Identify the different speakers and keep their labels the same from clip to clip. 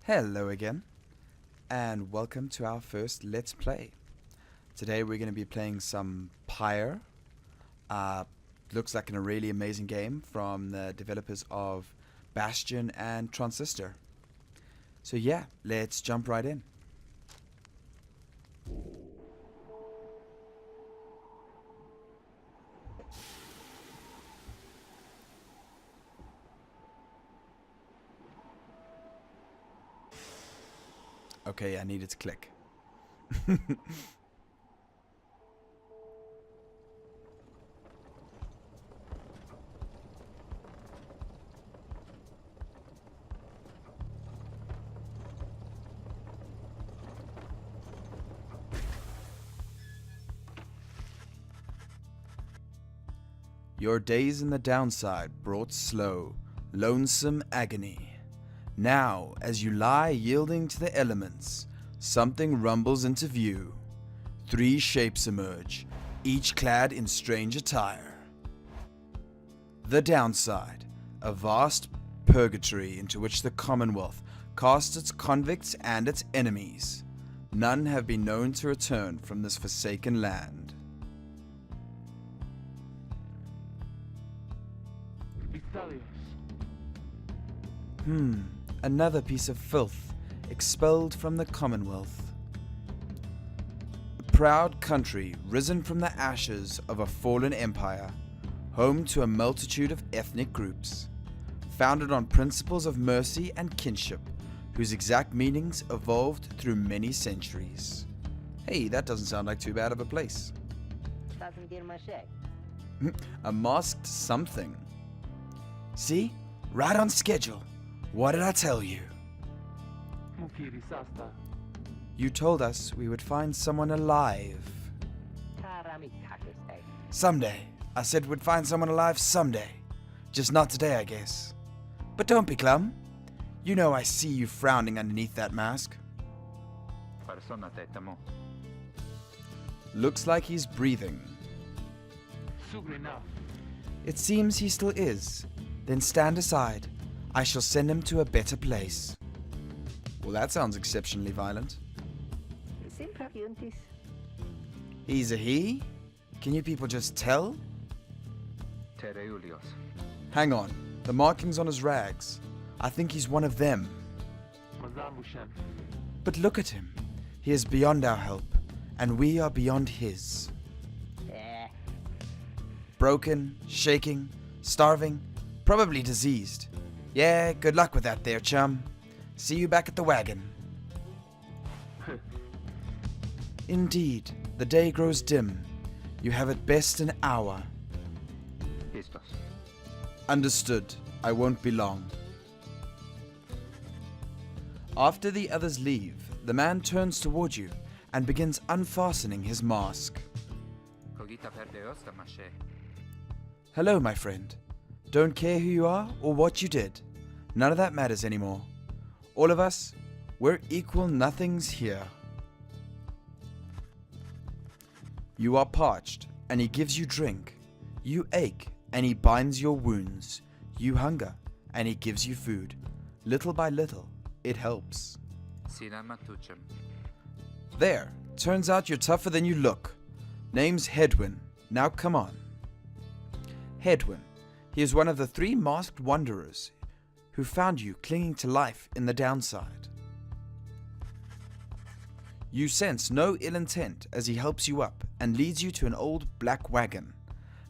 Speaker 1: Hello again, and welcome to our first Let's Play. Today we're going to be playing some Pyre. Looks like a really amazing game from the developers of Bastion and Transistor. So yeah, let's jump right in. Okay, I needed to click. Your days in the downside brought slow, lonesome agony. Now, as you lie yielding to the elements, something rumbles into view. 3 shapes emerge, each clad in strange attire. The downside, a vast purgatory into which the Commonwealth casts its convicts and its enemies. None have been known to return from this forsaken land. Another piece of filth, expelled from the Commonwealth. A proud country risen from the ashes of a fallen empire, home to a multitude of ethnic groups, founded on principles of mercy and kinship, whose exact meanings evolved through many centuries. Hey, that doesn't sound like too bad of a place. A masked something. See? Right on schedule. What did I tell you? You told us we would find someone alive. Someday. I said we'd find someone alive someday. Just not today, I guess. But don't be glum. You know I see you frowning underneath that mask. Looks like he's breathing. It seems he still is. Then stand aside. I shall send him to a better place. Well, that sounds exceptionally violent. He's a he? Can you people just tell? Hang on. The markings on his rags. I think he's one of them. But look at him. He is beyond our help, and we are beyond his. Broken, shaking, starving, probably diseased. Yeah, good luck with that there, chum. See you back at the wagon. Indeed, the day grows dim. You have at best an hour. Understood. I won't be long. After the others leave, the man turns toward you and begins unfastening his mask. Hello, my friend. Don't care who you are or what you did. None of that matters anymore. All of us, we're equal nothings here. You are parched, and he gives you drink. You ache, and he binds your wounds. You hunger, and he gives you food. Little by little, it helps. There, turns out you're tougher than you look. Name's Hedwin. Now come on. Hedwin. He is one of the 3 masked wanderers who found you clinging to life in the downside. You sense no ill intent as he helps you up and leads you to an old black wagon.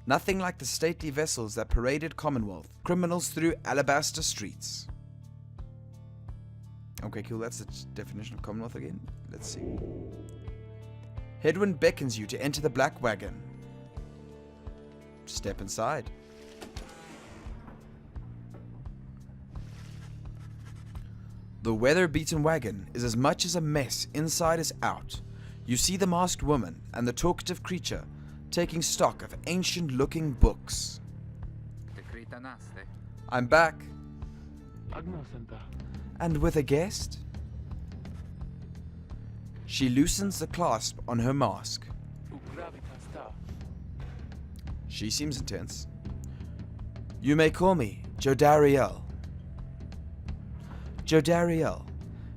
Speaker 1: Nothing like the stately vessels that paraded Commonwealth criminals through alabaster streets. Okay, cool, that's the definition of Commonwealth again. Let's see. Hedwin beckons you to enter the black wagon. Step inside. The weather-beaten wagon is as much as a mess inside as out. You see the masked woman and the talkative creature taking stock of ancient-looking books. I'm back. And with a guest? She loosens the clasp on her mask. She seems intense. You may call me Jodariel. Jodariel.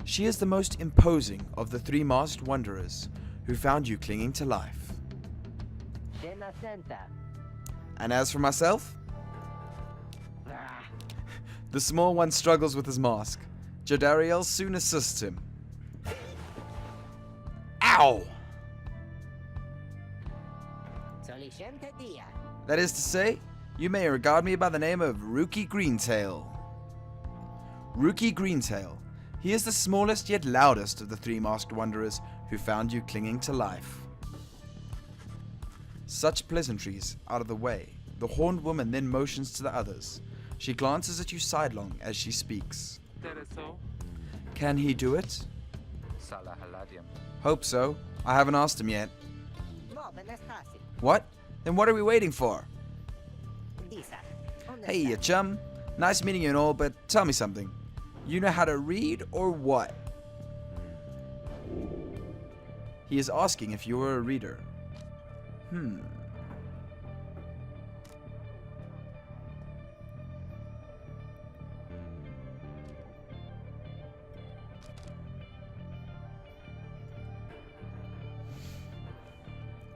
Speaker 1: She is the most imposing of the three masked wanderers who found you clinging to life. And as for myself, the small one struggles with his mask. Jodariel soon assists him. Ow! That is to say, you may regard me by the name of Rookie Greentail. Rookie Greentail. He is the smallest yet loudest of the three masked wanderers who found you clinging to life. Such pleasantries out of the way, the horned woman then motions to the others. She glances at you sidelong as she speaks. Can he do it? Hope so. I haven't asked him yet. What? Then what are we waiting for? Hey, you chum. Nice meeting you and all, but tell me something. You know how to read or what? He is asking if you were a reader.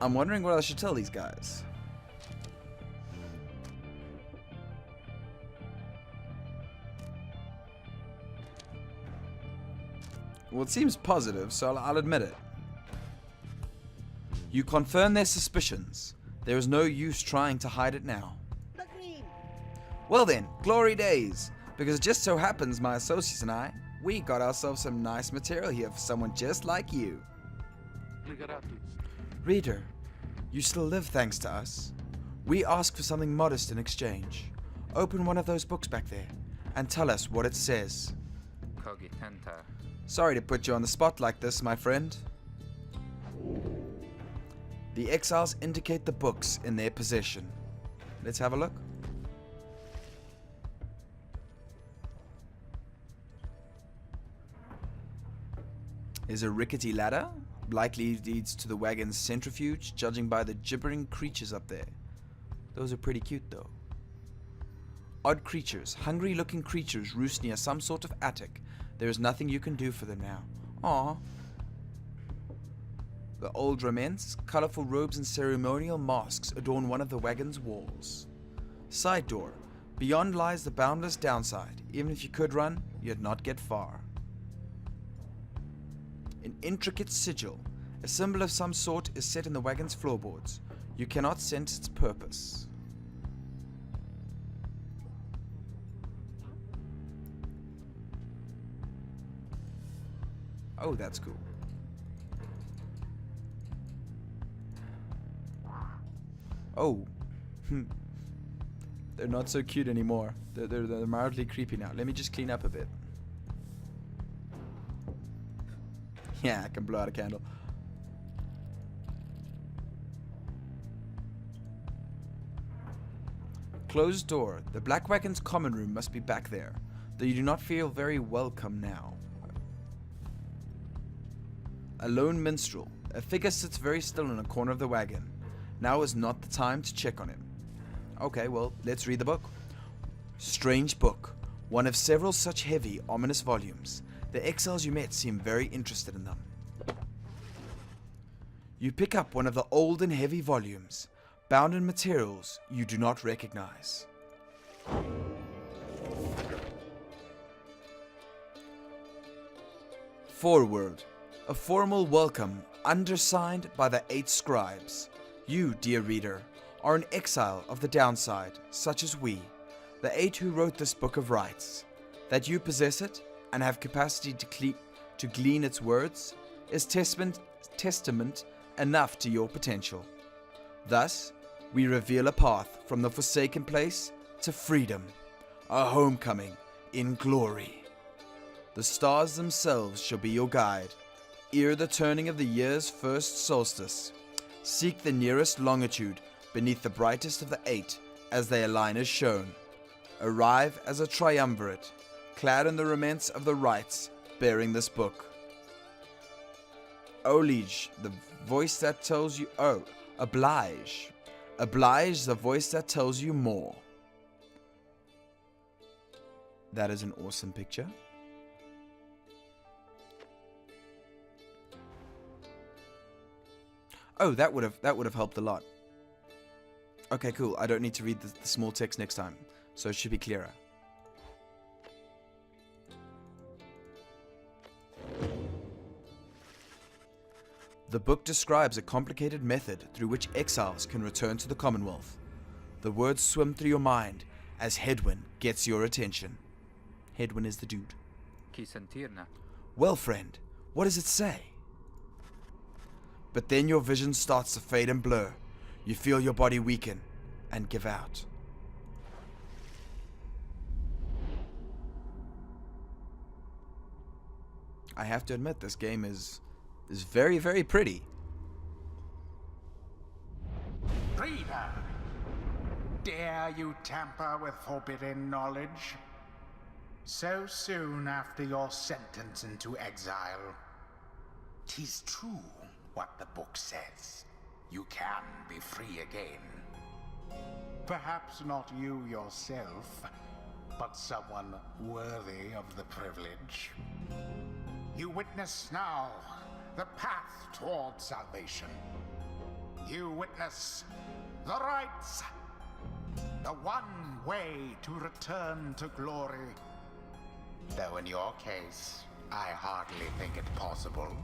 Speaker 1: I'm wondering what I should tell these guys. Well, it seems positive, so I'll admit it. You confirm their suspicions. There is no use trying to hide it now. Well then, glory days. Because it just so happens my associates and I, we got ourselves some nice material here for someone just like you. Reader, you still live thanks to us. We ask for something modest in exchange. Open one of those books back there and tell us what it says. Sorry to put you on the spot like this, my friend. The exiles indicate the books in their possession. Let's have a look. Is a rickety ladder. Likely leads to the wagon's centrifuge, judging by the gibbering creatures up there. Those are pretty cute though. Odd creatures, hungry looking creatures roost near some sort of attic. There is nothing you can do for them now. Aww. The old remnants, colorful robes and ceremonial masks adorn one of the wagon's walls. Side door. Beyond lies the boundless downside. Even if you could run, you'd not get far. An intricate sigil, a symbol of some sort, is set in the wagon's floorboards. You cannot sense its purpose. Oh, that's cool. Oh. They're not so cute anymore. They're mildly creepy now. Let me just clean up a bit. Yeah, I can blow out a candle. Closed door. The Black Wagon's common room must be back there, though you do not feel very welcome now. A lone minstrel. A figure sits very still in a corner of the wagon. Now is not the time to check on him. Okay, well, let's read the book. Strange book. One of several such heavy, ominous volumes. The exiles you met seem very interested in them. You pick up one of the old and heavy volumes, bound in materials you do not recognize. Forward. A formal welcome, undersigned by the 8 scribes. You, dear reader, are an exile of the downside, such as we, the 8 who wrote this book of rites. That you possess it, and have capacity to glean its words, is testament enough to your potential. Thus, we reveal a path from the forsaken place to freedom, a homecoming in glory. The stars themselves shall be your guide, ere the turning of the year's first solstice. Seek the nearest longitude beneath the brightest of the 8 as they align as shown. Arrive as a triumvirate, clad in the remnants of the rites bearing this book. Oblige, the voice that tells you... Oh, oblige. Oblige, the voice that tells you more. That is an awesome picture. Oh, that would have helped a lot. Okay, cool. I don't need to read the small text next time, so it should be clearer. The book describes a complicated method through which exiles can return to the Commonwealth. The words swim through your mind as Hedwyn gets your attention. Hedwyn is the dude. Well, friend, what does it say? But then your vision starts to fade and blur. You feel your body weaken and give out. I have to admit, this game is very, very pretty.
Speaker 2: Reader, dare you tamper with forbidden knowledge? So soon after your sentence into exile. 'Tis true what the book says. You can be free again. Perhaps not you yourself, but someone worthy of the privilege. You witness now the path toward salvation. You witness the rights, the one way to return to glory. Though in your case, I hardly think it possible.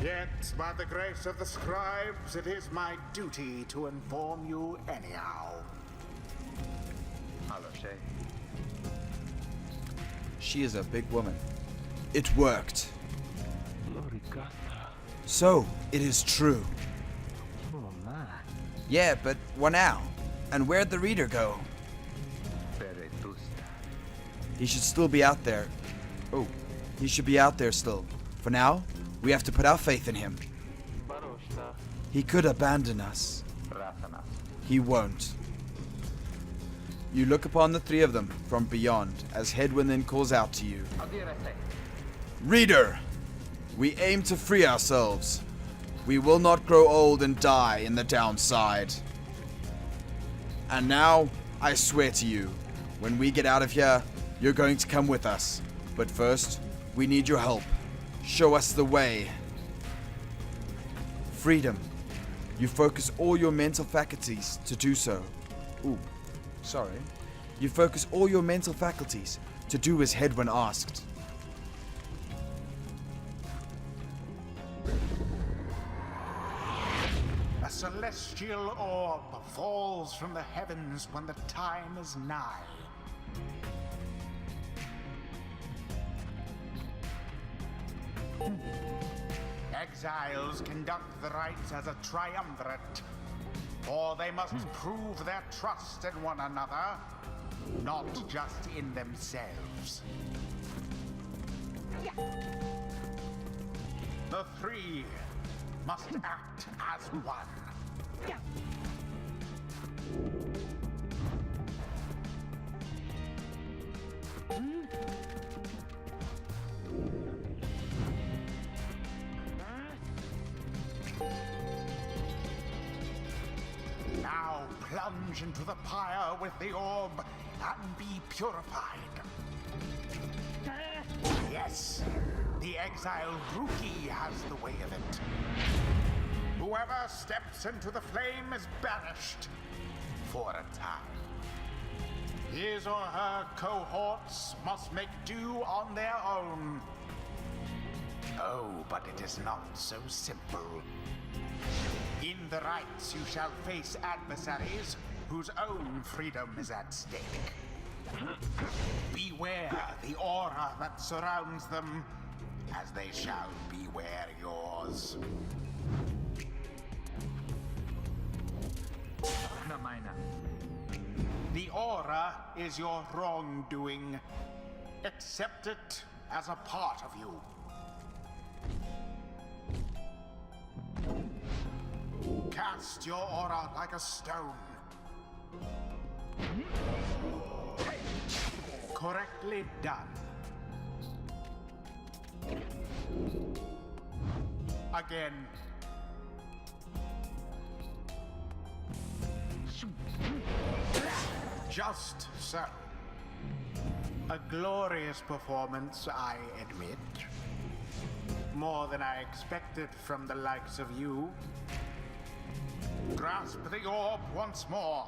Speaker 2: Yet, by the grace of the scribes, it is my duty to inform you anyhow.
Speaker 1: She is a big woman. It worked. So, it is true. Yeah, but what now? And where'd the reader go? He should still be out there. Oh, he should be out there still. For now, we have to put our faith in him. He could abandon us. He won't. You look upon the three of them from beyond as Hedwyn then calls out to you. Reader, we aim to free ourselves. We will not grow old and die in the downside. And now, I swear to you, when we get out of here, you're going to come with us. But first, we need your help. Show us the way. Freedom. You focus all your mental faculties to do so. Ooh, sorry. You focus all your mental faculties to do as Hedwyn asked.
Speaker 2: A celestial orb falls from the heavens when the time is nigh. Exiles conduct the rites as a triumvirate, for they must prove their trust in one another, not just in themselves. The three must act as one. Now plunge into the pyre with the orb and be purified. Yes, the exile Rookie has the way of it. Whoever steps into the flame is banished for a time. His or her cohorts must make do on their own. Oh, but it is not so simple. In the rites you shall face adversaries whose own freedom is at stake. Beware the aura that surrounds them, as they shall beware yours. The aura is your wrongdoing. Accept it as a part of you. Cast your aura like a stone. Correctly done. Again. Just so. A glorious performance, I admit. More than I expected from the likes of you. Grasp the orb once more.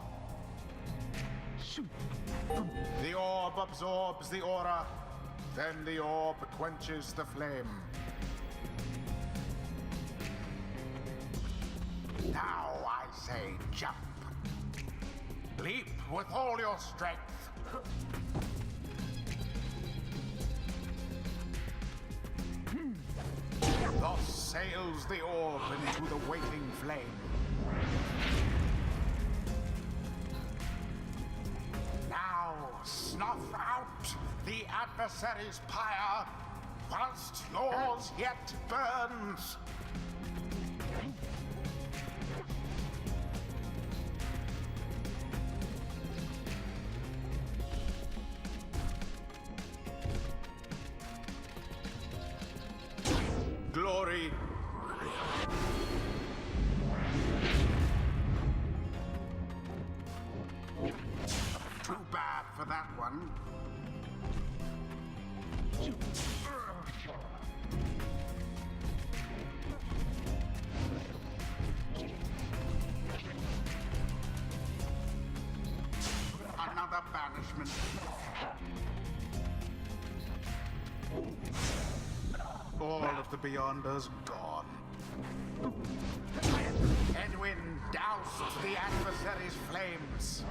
Speaker 2: The orb absorbs the aura, then the orb quenches the flame. Now I say jump. Leap with all your strength. Thus sails the orb into the waiting flame. Now snuff out the adversary's pyre whilst yours yet burns. Glory. Too bad for that one. Another banishment. All of the Beyonders gone. Edwin doused the adversary's flames.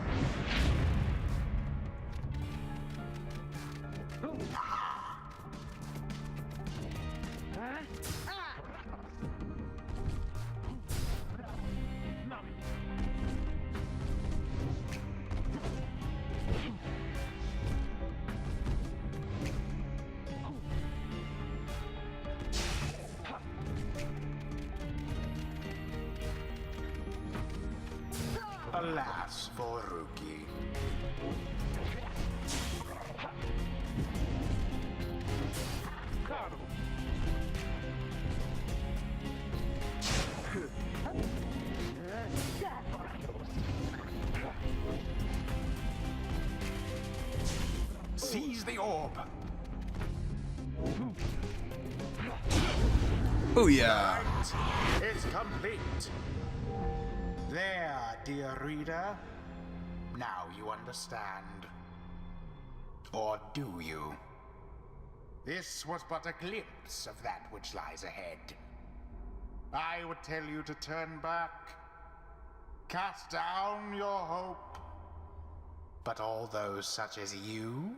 Speaker 2: Alas for Rookie. Seize the orb.
Speaker 1: Booyah!
Speaker 2: It's complete. There, dear reader. Now you understand. Or do you? This was but a glimpse of that which lies ahead. I would tell you to turn back, cast down your hope. But all those such as you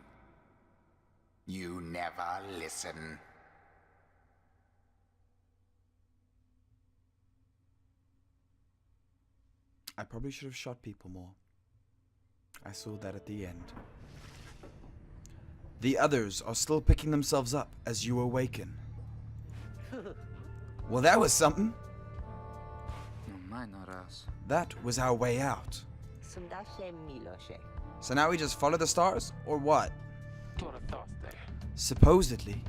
Speaker 2: never listen.
Speaker 1: I probably should have shot people more. I saw that at the end. The others are still picking themselves up as you awaken. Well, that was something. That was our way out. So now we just follow the stars, or what? Supposedly.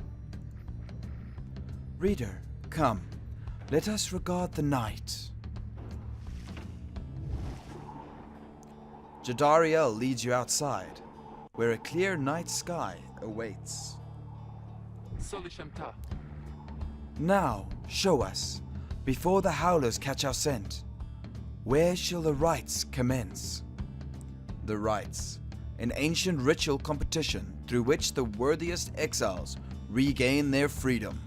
Speaker 1: Reader, come. Let us regard the night. Jadariel leads you outside, where a clear night sky awaits. Now, show us, before the Howlers catch our scent, where shall the rites commence? The rites, an ancient ritual competition through which the worthiest exiles regain their freedom.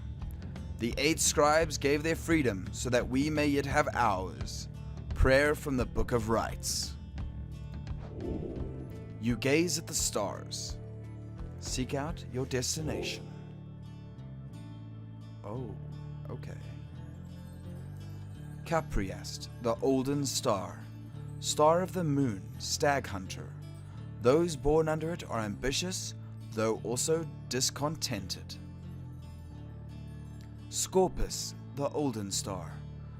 Speaker 1: The 8 scribes gave their freedom so that we may yet have ours. Prayer from the Book of Rites. You gaze at the stars. Seek out your destination. Oh, okay. Capriest, the Olden Star. Star of the moon, stag hunter. Those born under it are ambitious, though also discontented. Scorpus, the Olden Star.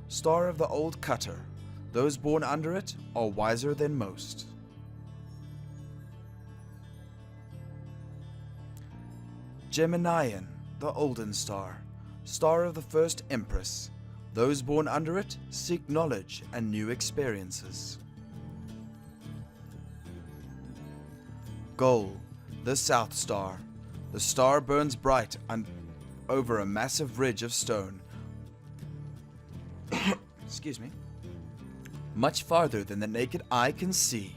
Speaker 1: Star of the old cutter. Those born under it are wiser than most. Geminian, the Olden Star. Star of the first Empress. Those born under it seek knowledge and new experiences. Goal, the South Star. The star burns bright over a massive ridge of stone. Excuse me. Much farther than the naked eye can see.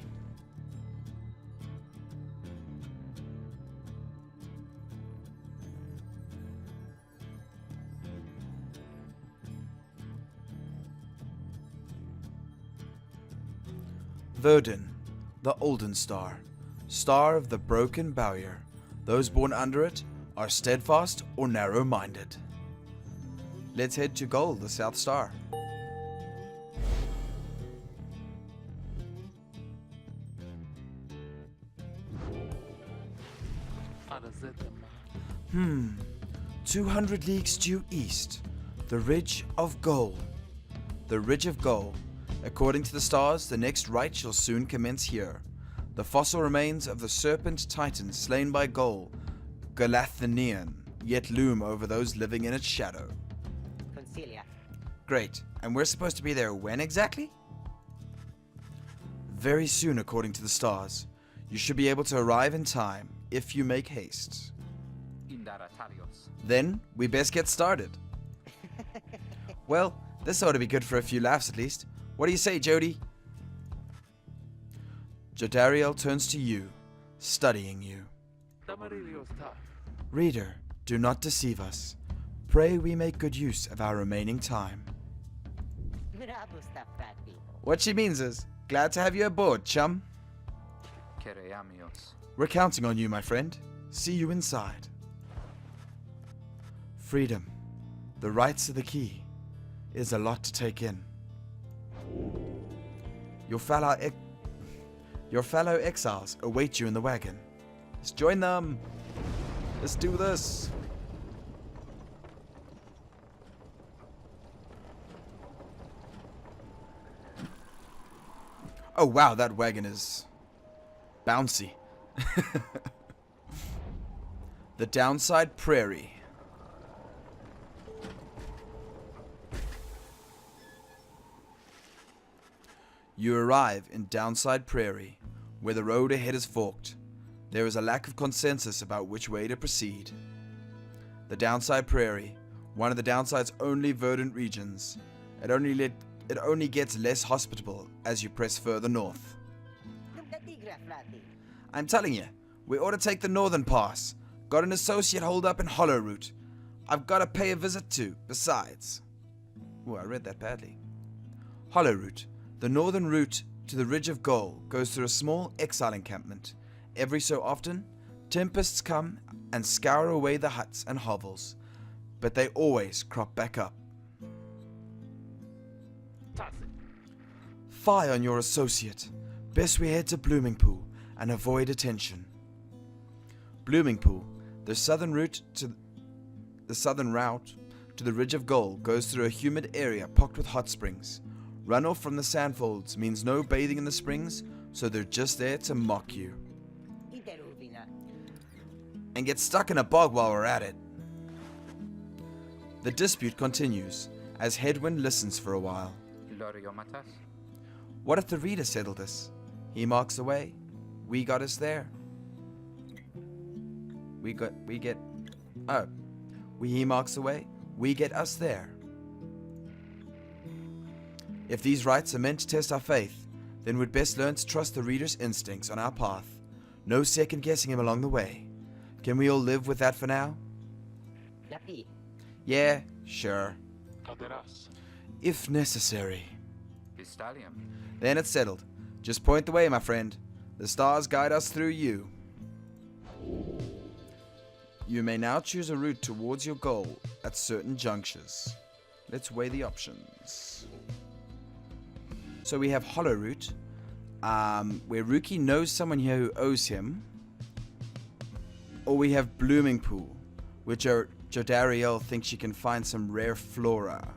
Speaker 1: Verdun, the Olden Star, star of the broken barrier. Those born under it are steadfast or narrow-minded. Let's head to Gol, the South Star. Hmm, 200 leagues due east, the Ridge of Gol. The Ridge of Gol. According to the stars, the next rite shall soon commence here. The fossil remains of the serpent titan slain by Gol, Galathinian, yet loom over those living in its shadow.
Speaker 3: Concilia.
Speaker 1: Great, and we're supposed to be there when exactly? Very soon, according to the stars. You should be able to arrive in time, if you make haste. Then, we best get started. Well, this ought to be good for a few laughs at least. What do you say, Jody? Jodariel turns to you, studying you. Reader, do not deceive us. Pray we make good use of our remaining time.
Speaker 3: Bravo stuff, frati.
Speaker 1: What she means is, glad to have you aboard, chum. We're counting on you, my friend. See you inside. Freedom, the rights of the key, is a lot to take in. Your fellow exiles await you in the wagon. Let's join them. Let's do this. Oh wow, that wagon is bouncy. The Downside Prairie. You arrive in Downside Prairie, where the road ahead is forked. There is a lack of consensus about which way to proceed. The Downside Prairie, one of the Downside's only verdant regions. It only gets less hospitable as you press further north. I'm telling you, we ought to take the northern pass. Got an associate holed up in Hollowroot. I've got to pay a visit to, besides. Oh, I read that badly. Hollowroot. The northern route to the Ridge of Gol goes through a small exile encampment. Every so often, tempests come and scour away the huts and hovels, but they always crop back up. Fie on your associate. Best we head to Bloomingpool and avoid attention. Bloomingpool, the southern route to the Ridge of Gol goes through a humid area pocked with hot springs. Runoff from the sandfolds means no bathing in the springs, so they're just there to mock you. And get stuck in a bog while we're at it. The dispute continues, as Headwind listens for a while. What if the reader settled us? He marks the way. We got us there. He marks the way. We get us there. If these rites are meant to test our faith, then we'd best learn to trust the reader's instincts on our path. No second guessing him along the way. Can we all live with that for now? Yeah, sure. If necessary. Then it's settled. Just point the way, my friend. The stars guide us through you. You may now choose a route towards your goal at certain junctures. Let's weigh the options. So we have Hollowroot, where Rookie knows someone here who owes him. Or we have Bloomingpool, which Jodariel thinks she can find some rare flora.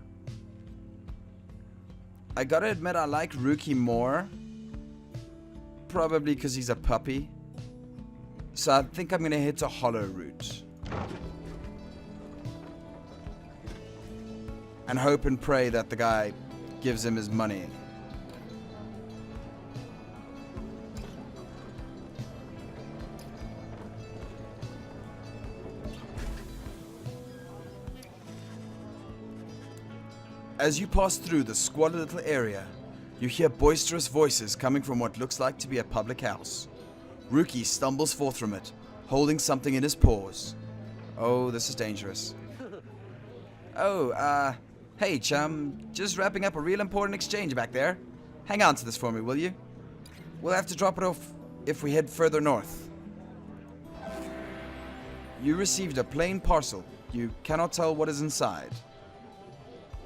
Speaker 1: I gotta admit I like Rookie more. Probably because he's a puppy. So I think I'm gonna head to Hollowroot. And hope and pray that the guy gives him his money. As you pass through the squalid little area, you hear boisterous voices coming from what looks like to be a public house. Rookie stumbles forth from it, holding something in his paws. Oh, this is dangerous. Oh, hey chum, just wrapping up a real important exchange back there. Hang on to this for me, will you? We'll have to drop it off if we head further north. You received a plain parcel. You cannot tell what is inside.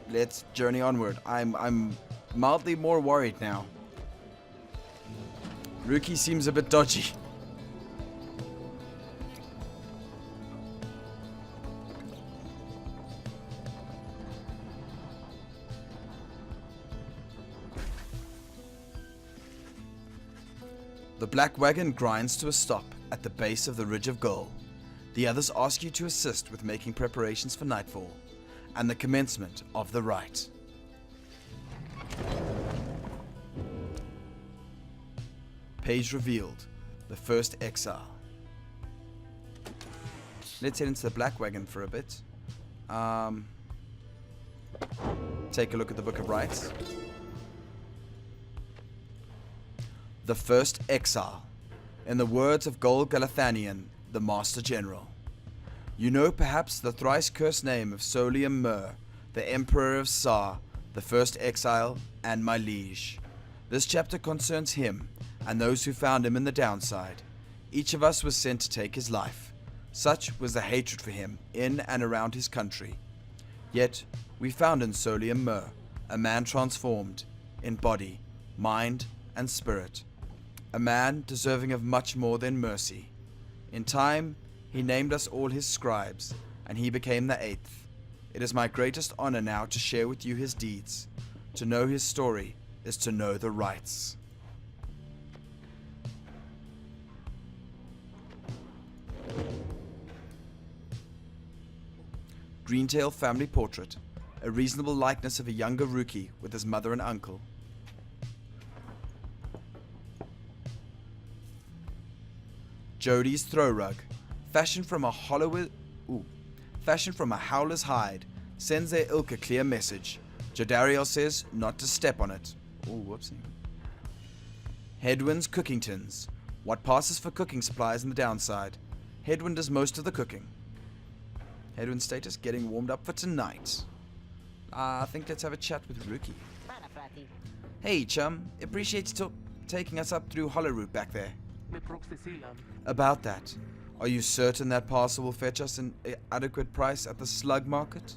Speaker 1: Let's journey onward. I'm mildly more worried now. Rookie seems a bit dodgy. The black wagon grinds to a stop at the base of the Ridge of Gull. The others ask you to assist with making preparations for nightfall and the commencement of the rite. Page revealed. The first exile. Let's head into the black wagon for a bit. Take a look at the Book of Rites. The first exile. In the words of Gol Galathanian, the Master General. You know perhaps the thrice cursed name of Solium Mur, the Emperor of Sa, the first exile, and my liege. This chapter concerns him, and those who found him in the downside. Each of us was sent to take his life. Such was the hatred for him in and around his country. Yet we found in Solium Mur a man transformed in body, mind, and spirit. A man deserving of much more than mercy. In time, he named us all his scribes, and he became the eighth. It is my greatest honor now to share with you his deeds. To know his story is to know the rites. Greentail family portrait. A reasonable likeness of a younger Rookie with his mother and uncle. Jody's throw rug. Fashioned from a howler's hide, sends their ilk a clear message. Jodariel says not to step on it. Oh, whoopsie. Headwind's cooking tins. What passes for cooking supplies in the downside. Headwind does most of the cooking. Headwind status getting warmed up for tonight. I think let's have a chat with Rookie. Hey chum, appreciate you taking us up through Hollow Route back there. About that, are you certain that parcel will fetch us an adequate price at the slug market?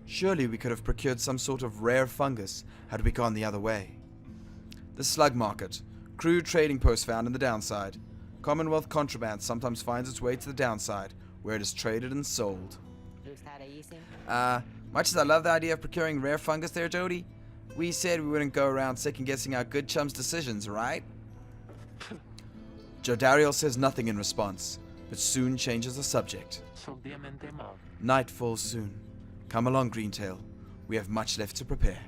Speaker 1: Surely we could have procured some sort of rare fungus had we gone the other way. The slug market, crude trading post found in the downside. Commonwealth contraband sometimes finds its way to the downside, where it is traded and sold. Much as I love the idea of procuring rare fungus there, Jody, we said we wouldn't go around second-guessing our good chum's decisions, right? Jodariel says nothing in response, but soon changes the subject. Night falls soon. Come along, Greentail. We have much left to prepare.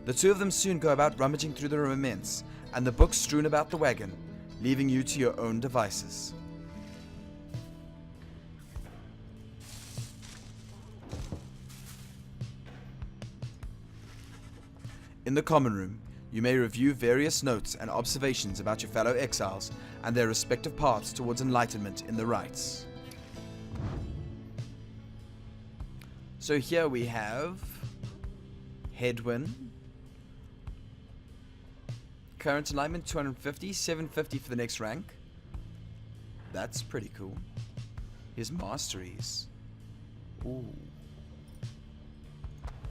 Speaker 1: The two of them soon go about rummaging through the remnants and the books strewn about the wagon, leaving you to your own devices. In the common room, you may review various notes and observations about your fellow exiles and their respective paths towards enlightenment in the rites. So here we have Headwind. Current alignment 250, 750 for the next rank. That's pretty cool. His masteries. Ooh.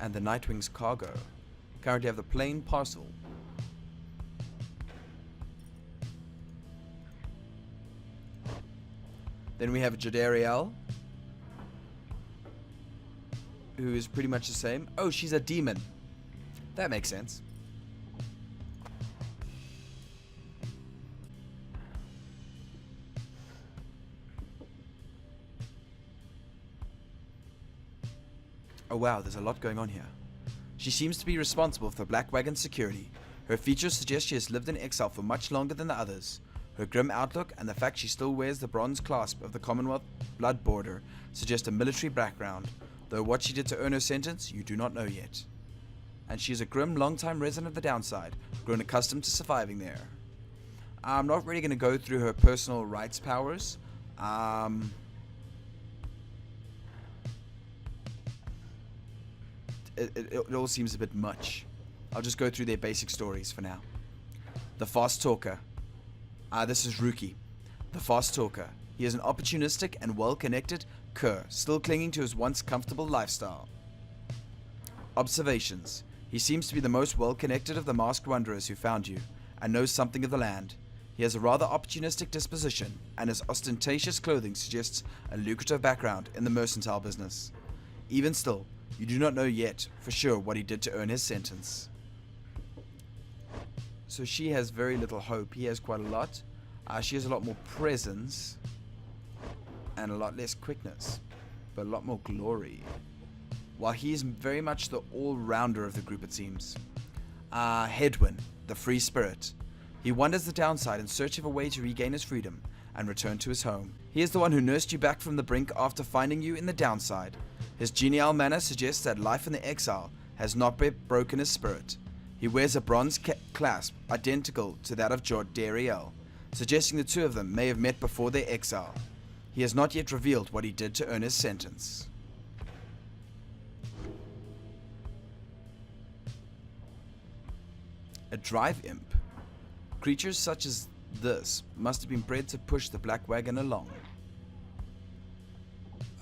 Speaker 1: And the Nightwing's cargo. Currently have the plain parcel. Then we have Jodariel, who is pretty much the same. Oh, she's a demon. That makes sense. Oh wow, there's a lot going on here. She seems to be responsible for Black Wagon's security. Her features suggest she has lived in exile for much longer than the others. Her grim outlook and the fact she still wears the bronze clasp of the Commonwealth blood border suggest a military background. though what she did to earn her sentence, you do not know yet. And she is a grim, long-time resident of the downside, grown accustomed to surviving there. I'm not really going to go through her personal rights powers. It all seems a bit much. I'll just go through their basic stories for now. The Fast Talker. This is Rookie. The Fast Talker. He is an opportunistic and well-connected cur, still clinging to his once comfortable lifestyle. Observations. He seems to be the most well-connected of the masked wanderers who found you, and knows something of the land. He has a rather opportunistic disposition, and his ostentatious clothing suggests a lucrative background in the mercantile business. Even still, you do not know yet for sure what he did to earn his sentence. So she has very little hope. He has quite a lot. She has a lot more presence and a lot less quickness, but a lot more glory. While he is very much the all-rounder of the group, it seems. Hedwin, the free spirit. He wanders the downside in search of a way to regain his freedom and return to his home. He is the one who nursed you back from the brink after finding you in the downside. His genial manner suggests that life in the exile has not broken his spirit. He wears a bronze clasp identical to that of Dariel, suggesting the two of them may have met before their exile. He has not yet revealed what he did to earn his sentence. A drive imp. Creatures such as this must have been bred to push the black wagon along.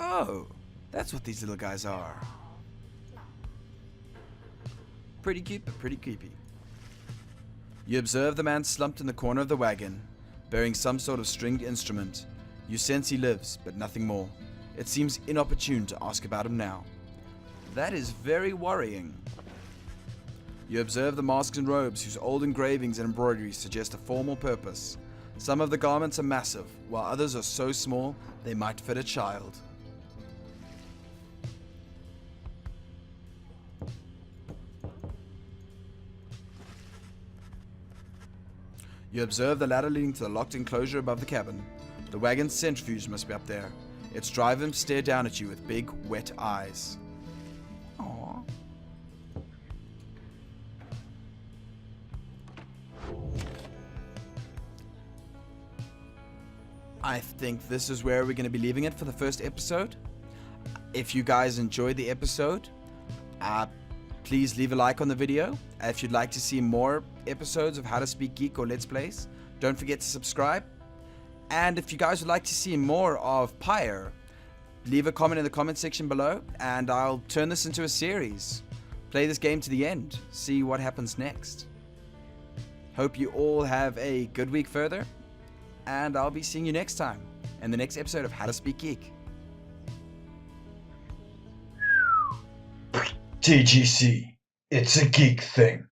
Speaker 1: Oh, that's what these little guys are. Pretty cute, but pretty creepy. You observe the man slumped in the corner of the wagon, bearing some sort of stringed instrument. You sense he lives, but nothing more. It seems inopportune to ask about him now. That is very worrying. You observe the masks and robes whose old engravings and embroideries suggest a formal purpose. Some of the garments are massive, while others are so small they might fit a child. You observe the ladder leading to the locked enclosure above the cabin. The wagon's centrifuge must be up there. Its driver stare down at you with big, wet eyes. Aww. I think this is where we're going to be leaving it for the first episode. If you guys enjoyed the episode, please leave a like on the video. If you'd like to see more episodes of How to Speak Geek or Let's Plays, don't forget to subscribe. And if you guys would like to see more of Pyre, leave a comment in the comment section below and I'll turn this into a series. Play this game to the end, see what happens next. Hope you all have a good week further, and I'll be seeing you next time in the next episode of How to Speak Geek.
Speaker 4: TGC, it's a geek thing.